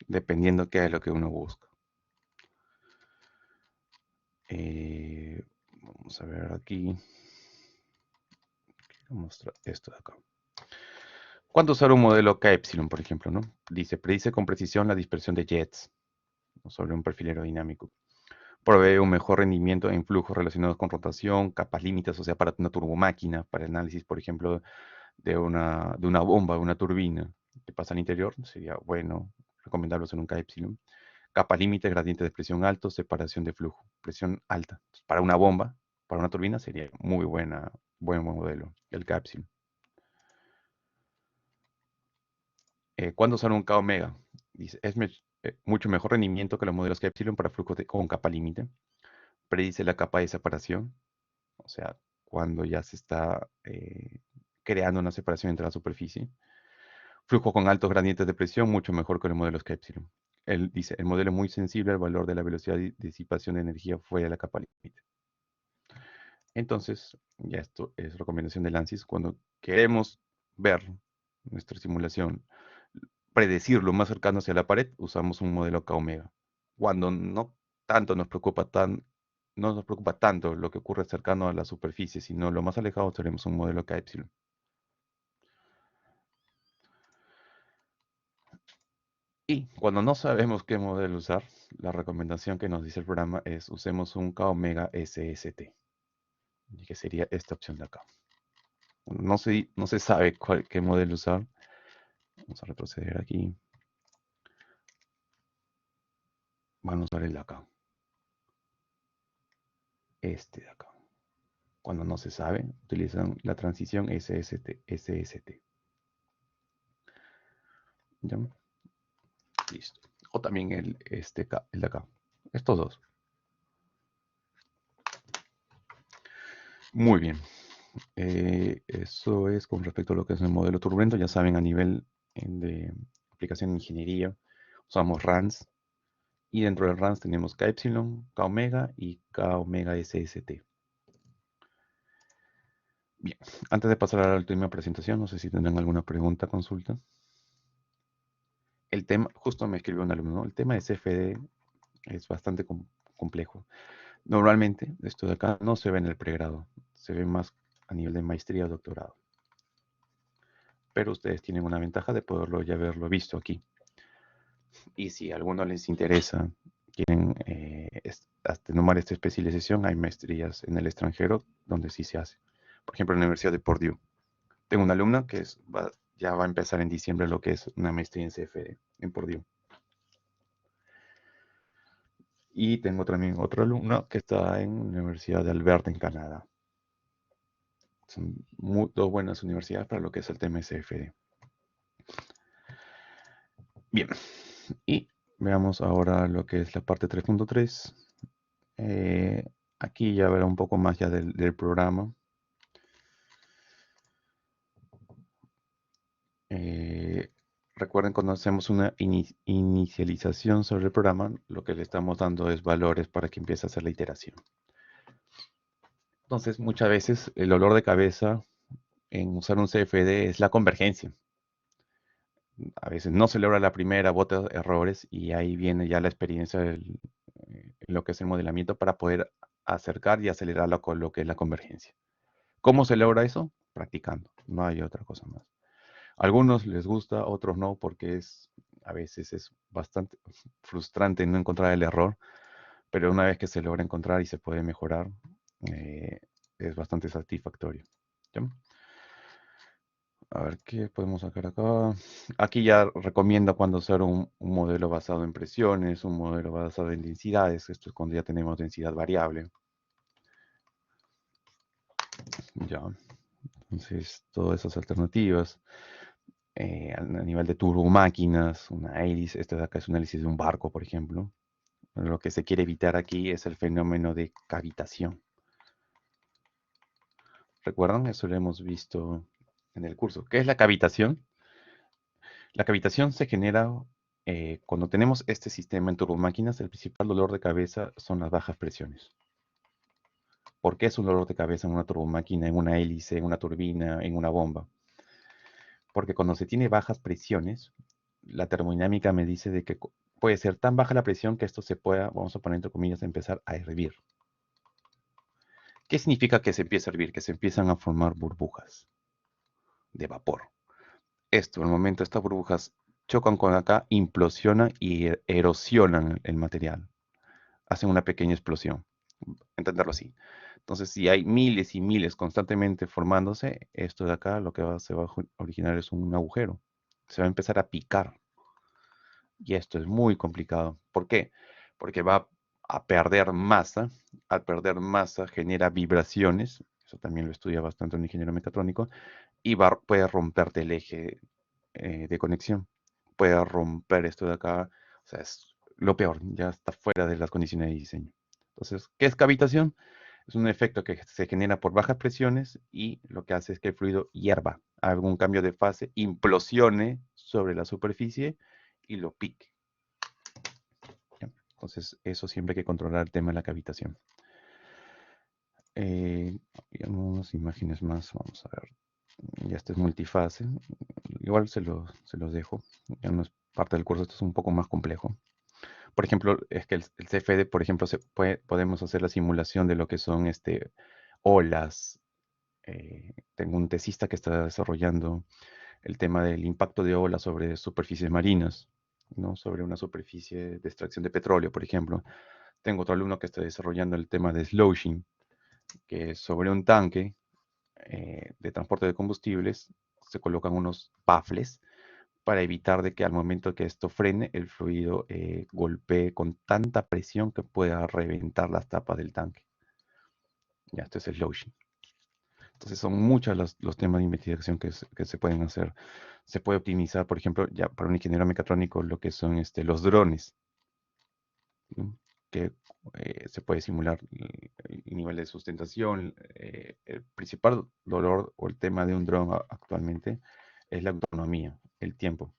dependiendo qué es lo que uno busca. Vamos a ver aquí. Quiero mostrar esto de acá. ¿Cuánto usar un modelo K epsilon, por ejemplo, ¿no? Dice, predice con precisión la dispersión de jets sobre un perfil aerodinámico. Provee un mejor rendimiento en flujos relacionados con rotación, capas límites, o sea, para una turbomáquina, para análisis, por ejemplo, de una bomba, de una turbina que pasa al interior, sería bueno recomendarlo en un K epsilon. Capa límite, gradiente de presión alto, separación de flujo, presión alta. Entonces, para una bomba, para una turbina, sería muy buen modelo, el K epsilon. ¿Cuándo usar un K omega? Dice, es mucho mejor rendimiento que los modelos K epsilon para flujos con capa límite. Predice la capa de separación, o sea, cuando ya se está creando una separación entre la superficie. Flujo con altos gradientes de presión, mucho mejor que los modelos K epsilon. Él dice, el modelo es muy sensible al valor de la velocidad de disipación de energía fuera de la capa límite. Entonces, ya esto es recomendación del ANSYS. Cuando queremos ver nuestra simulación, predecir lo más cercano hacia la pared, usamos un modelo K omega. Cuando no tanto nos preocupa no nos preocupa tanto lo que ocurre cercano a la superficie, sino lo más alejado, tenemos un modelo K epsilon. Y cuando no sabemos qué modelo usar, la recomendación que nos dice el programa es usemos un K omega SST, que sería esta opción de acá. No se sabe qué modelo usar. Vamos a retroceder aquí. Van a usar el de acá. Este de acá. Cuando no se sabe, utilizan la transición SST. ¿Ya? Listo. O también el de acá. Estos dos. Muy bien. Eso es con respecto a lo que es el modelo turbulento. Ya saben, a nivel de aplicación de ingeniería, usamos RANS. Y dentro del RANS tenemos K epsilon, K omega y K omega SST. Bien, antes de pasar a la última presentación, no sé si tendrán alguna pregunta, consulta. El tema, justo me escribió un alumno, ¿no? El tema de CFD es bastante complejo. Normalmente, esto de acá no se ve en el pregrado, se ve más a nivel de maestría o doctorado. Pero ustedes tienen una ventaja de poderlo ya haberlo visto aquí. Y si a alguno les interesa, quieren tomar esta especialización, hay maestrías en el extranjero donde sí se hace. Por ejemplo, en la Universidad de Purdue. Tengo una alumna que ya va a empezar en diciembre lo que es una maestría en CFD en Purdue. Y tengo también otro alumno que está en la Universidad de Alberta, en Canadá. Son dos buenas universidades para lo que es el tema CFD. Bien, y veamos ahora lo que es la parte 3.3. Aquí ya verá un poco más ya del programa. Recuerden, cuando hacemos una inicialización sobre el programa, lo que le estamos dando es valores para que empiece a hacer la iteración. Entonces, muchas veces el dolor de cabeza en usar un CFD es la convergencia. A veces no se logra la primera, bota errores y ahí viene ya la experiencia en lo que es el modelamiento para poder acercar y acelerarlo con lo que es la convergencia. ¿Cómo se logra eso? Practicando. No hay otra cosa más. A algunos les gusta, otros no, porque a veces es bastante frustrante no encontrar el error, pero una vez que se logra encontrar y se puede mejorar, es bastante satisfactorio. ¿Ya? A ver, ¿qué podemos sacar acá? Aquí ya recomiendo cuando usar un modelo basado en presiones, un modelo basado en densidades. Esto es cuando ya tenemos densidad variable. Ya, entonces todas esas alternativas. A nivel de turbomáquinas, una hélice, esto de acá es un hélice de un barco, por ejemplo. Lo que se quiere evitar aquí es el fenómeno de cavitación. ¿Recuerdan? Eso lo hemos visto en el curso. ¿Qué es la cavitación? La cavitación se genera cuando tenemos este sistema en turbomáquinas. El principal dolor de cabeza son las bajas presiones. ¿Por qué es un dolor de cabeza en una turbomáquina, en una hélice, en una turbina, en una bomba? Porque cuando se tiene bajas presiones, la termodinámica me dice de que puede ser tan baja la presión que esto se pueda, vamos a poner entre comillas, empezar a hervir. ¿Qué significa que se empieza a hervir? Que se empiezan a formar burbujas de vapor. Esto, en el momento estas burbujas chocan con acá, implosionan y erosionan el material. Hacen una pequeña explosión. Entenderlo así. Entonces, si hay miles y miles constantemente formándose, esto de acá lo que se va a originar es un agujero. Se va a empezar a picar. Y esto es muy complicado. ¿Por qué? Porque va a perder masa. Al perder masa genera vibraciones. Eso también lo estudia bastante un ingeniero mecatrónico. Y puede romperte el eje de conexión. Puede romper esto de acá. O sea, es lo peor. Ya está fuera de las condiciones de diseño. Entonces, ¿qué es cavitación? Es un efecto que se genera por bajas presiones y lo que hace es que el fluido hierva, haga un cambio de fase, implosione sobre la superficie y lo pique. ¿Ya? Entonces, eso siempre hay que controlar el tema de la cavitación. unas imágenes más, vamos a ver. Ya este es multifase. Igual se los dejo. Ya no es parte del curso, esto es un poco más complejo. Por ejemplo, es que el CFD, por ejemplo, podemos hacer la simulación de lo que son olas. Tengo un tesista que está desarrollando el tema del impacto de olas sobre superficies marinas, ¿no? Sobre una superficie de extracción de petróleo, por ejemplo. Tengo otro alumno que está desarrollando el tema de sloshing, que es sobre un tanque de transporte de combustibles se colocan unos baffles para evitar de que al momento que esto frene, el fluido golpee con tanta presión que pueda reventar las tapas del tanque. Ya, esto es el sloshing. Entonces son muchos los temas de investigación que se pueden hacer. Se puede optimizar, por ejemplo, ya para un ingeniero mecatrónico, lo que son los drones, ¿no? Que se puede simular el nivel de sustentación. El principal dolor o el tema de un dron actualmente es la autonomía, el tiempo.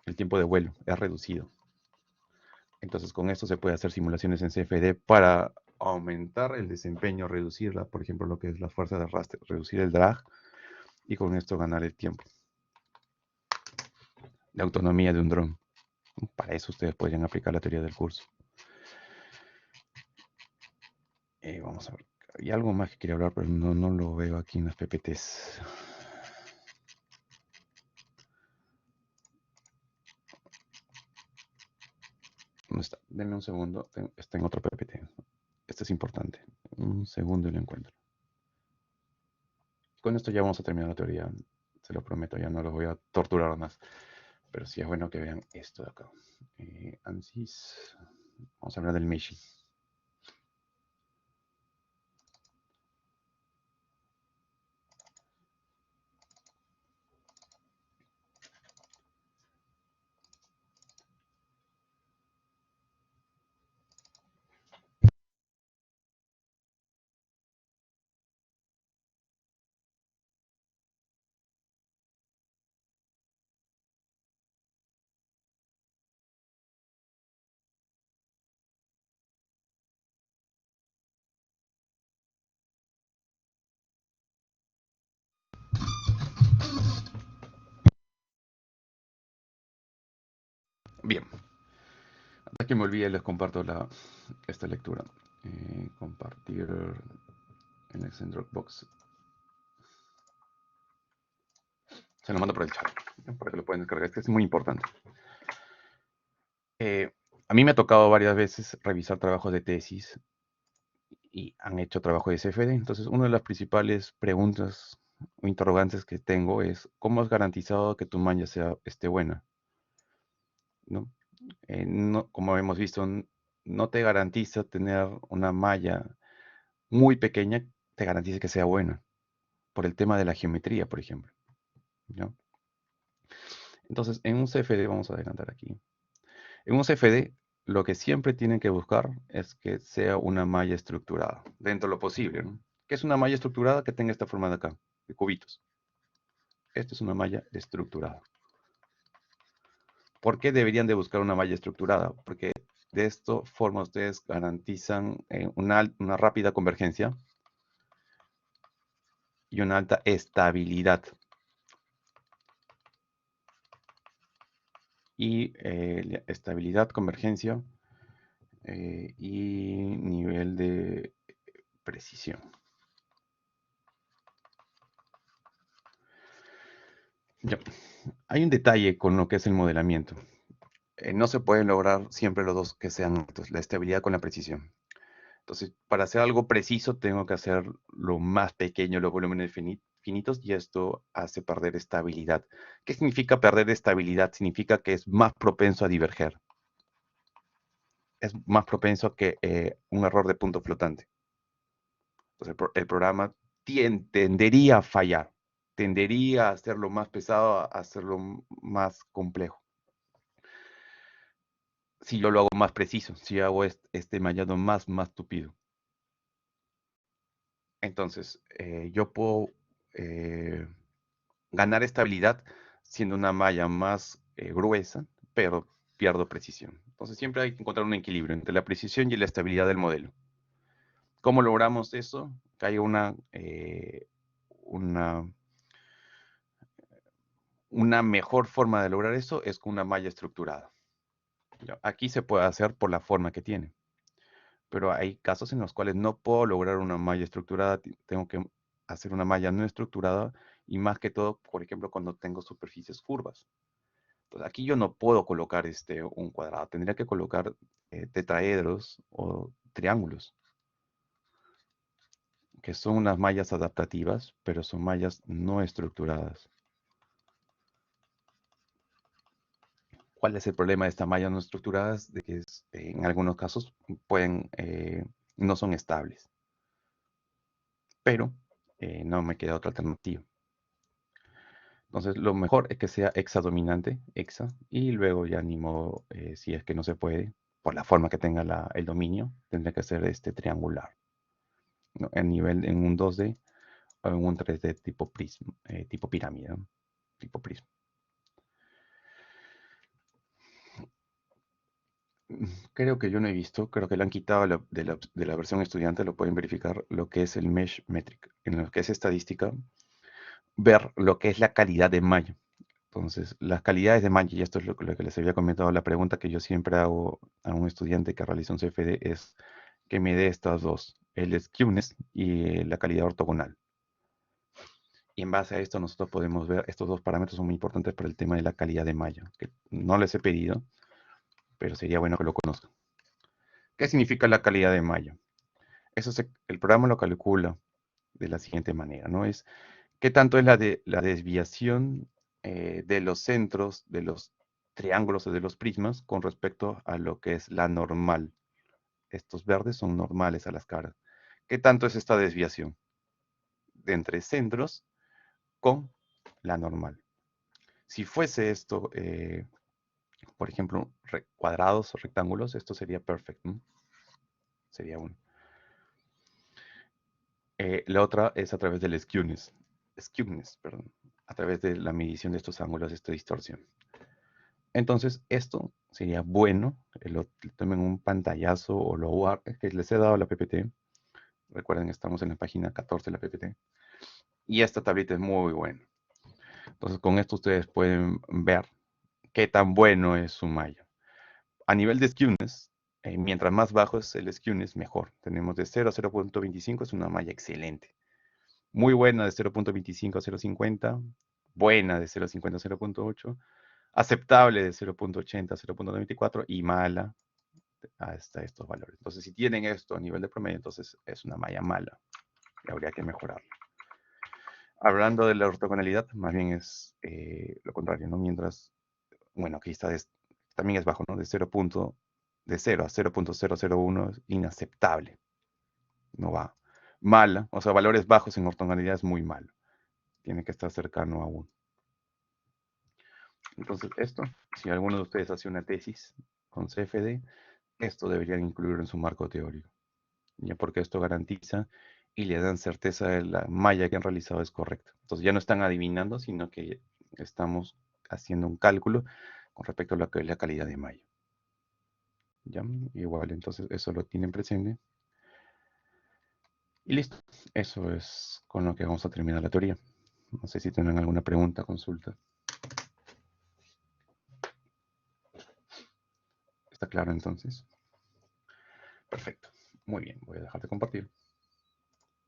El tiempo de vuelo es reducido. Entonces con esto se puede hacer simulaciones en CFD para aumentar el desempeño, reducirla, por ejemplo, lo que es la fuerza de arrastre, reducir el drag y con esto ganar el tiempo. La autonomía de un dron. Para eso ustedes podrían aplicar la teoría del curso. Vamos a ver. Hay algo más que quería hablar, pero no lo veo aquí en las PPTs. ¿Dónde está? Denme un segundo. Está en otro PPT. Este es importante. Un segundo y lo encuentro. Con esto ya vamos a terminar la teoría. Se lo prometo, ya no los voy a torturar más. Pero sí es bueno que vean esto de acá. ANSYS. Vamos a hablar del meshing. Bien. Hasta que me olvide, les comparto esta lectura. Compartir en el Dropbox. Se lo mando por el chat, para que lo puedan descargar. Es muy importante. A mí me ha tocado varias veces revisar trabajos de tesis y han hecho trabajo de CFD. Entonces, una de las principales preguntas o interrogantes que tengo es, ¿cómo has garantizado que tu malla esté buena? ¿No? Como hemos visto, no te garantiza tener una malla muy pequeña, te garantiza que sea buena, por el tema de la geometría, por ejemplo, ¿no? Entonces, en un CFD, vamos a adelantar aquí. En un CFD, lo que siempre tienen que buscar es que sea una malla estructurada, dentro de lo posible, ¿no? ¿Qué es una malla estructurada? Que tenga esta forma de acá, de cubitos. Esta es una malla estructurada. ¿Por qué deberían de buscar una malla estructurada? Porque de esta forma ustedes garantizan una rápida convergencia y una alta estabilidad. Y estabilidad, convergencia y nivel de precisión. Ya. Hay un detalle con lo que es el modelamiento. No se pueden lograr siempre los dos que sean altos, la estabilidad con la precisión. Entonces, para hacer algo preciso, tengo que hacer lo más pequeño, los volúmenes finitos, y esto hace perder estabilidad. ¿Qué significa perder estabilidad? Significa que es más propenso a diverger. Es más propenso que un error de punto flotante. Entonces, el programa tendería a fallar, tendería a hacerlo más pesado, a hacerlo más complejo. Si yo lo hago más preciso, si hago este mallado más tupido. Entonces, yo puedo ganar estabilidad siendo una malla más gruesa, pero pierdo precisión. Entonces, siempre hay que encontrar un equilibrio entre la precisión y la estabilidad del modelo. ¿Cómo logramos eso? que hay una mejor forma de lograr eso es con una malla estructurada. ¿Ya? Aquí se puede hacer por la forma que tiene, pero hay casos en los cuales no puedo lograr una malla estructurada, tengo que hacer una malla no estructurada y más que todo, por ejemplo, cuando tengo superficies curvas. Entonces, aquí yo no puedo colocar un cuadrado, tendría que colocar tetraedros o triángulos, que son unas mallas adaptativas, pero son mallas no estructuradas. ¿Cuál es el problema de estas mallas no estructuradas? De que en algunos casos no son estables, pero no me queda otra alternativa. Entonces, lo mejor es que sea hexadominante, hexa, y luego ya ni modo, si es que no se puede, por la forma que tenga el dominio, tendría que ser triangular, ¿no? En un 2D o en un 3D tipo prisma, tipo pirámide, ¿no? Tipo prisma. Creo que yo no he visto, creo que le han quitado de la versión estudiante, lo pueden verificar, lo que es el Mesh Metric, en lo que es estadística, ver lo que es la calidad de malla. Entonces, las calidades de malla, y esto es lo que les había comentado, la pregunta que yo siempre hago a un estudiante que realiza un CFD es que me dé estas dos, el skewness y la calidad ortogonal. Y en base a esto nosotros podemos ver, estos dos parámetros son muy importantes para el tema de la calidad de malla, que no les he pedido, pero sería bueno que lo conozcan. ¿Qué significa la calidad de malla? El programa lo calcula de la siguiente manera, ¿no? Es qué tanto es la desviación de los centros de los triángulos o de los prismas con respecto a lo que es la normal. Estos verdes son normales a las caras. ¿Qué tanto es esta desviación de entre centros con la normal? Si fuese esto, por ejemplo, cuadrados o rectángulos, esto sería perfecto, ¿no? Sería uno. La otra es a través del skewness, perdón, a través de la medición de estos ángulos, esta distorsión. Entonces, esto sería bueno, lo tomen un pantallazo o lo que les he dado a la PPT. Recuerden, estamos en la página 14 de la PPT. Y esta tablita es muy buena. Entonces, con esto ustedes pueden ver qué tan bueno es su malla. A nivel de skewness, mientras más bajo es el skewness, mejor. Tenemos de 0 a 0.25, es una malla excelente. Muy buena de 0.25 a 0.50, buena de 0.50 a 0.8, aceptable de 0.80 a 0.94 y mala hasta estos valores. Entonces, si tienen esto a nivel de promedio, entonces es una malla mala y habría que mejorarla. Hablando de la ortogonalidad, más bien es lo contrario, ¿no? Mientras, bueno, aquí también es bajo, ¿no? De 0 a 0.001 es inaceptable. No va. Mala, o sea, valores bajos en ortogonalidad es muy malo. Tiene que estar cercano a 1. Entonces, esto, si alguno de ustedes hace una tesis con CFD, esto deberían incluirlo en su marco teórico, ya porque esto garantiza y le dan certeza de la malla que han realizado es correcta. Entonces ya no están adivinando, sino que estamos haciendo un cálculo con respecto a lo que es la calidad de malla. ¿Ya? Igual, entonces eso lo tienen presente. Y listo. Eso es con lo que vamos a terminar la teoría. No sé si tienen alguna pregunta, consulta. ¿Está claro entonces? Perfecto. Muy bien, voy a dejar de compartir.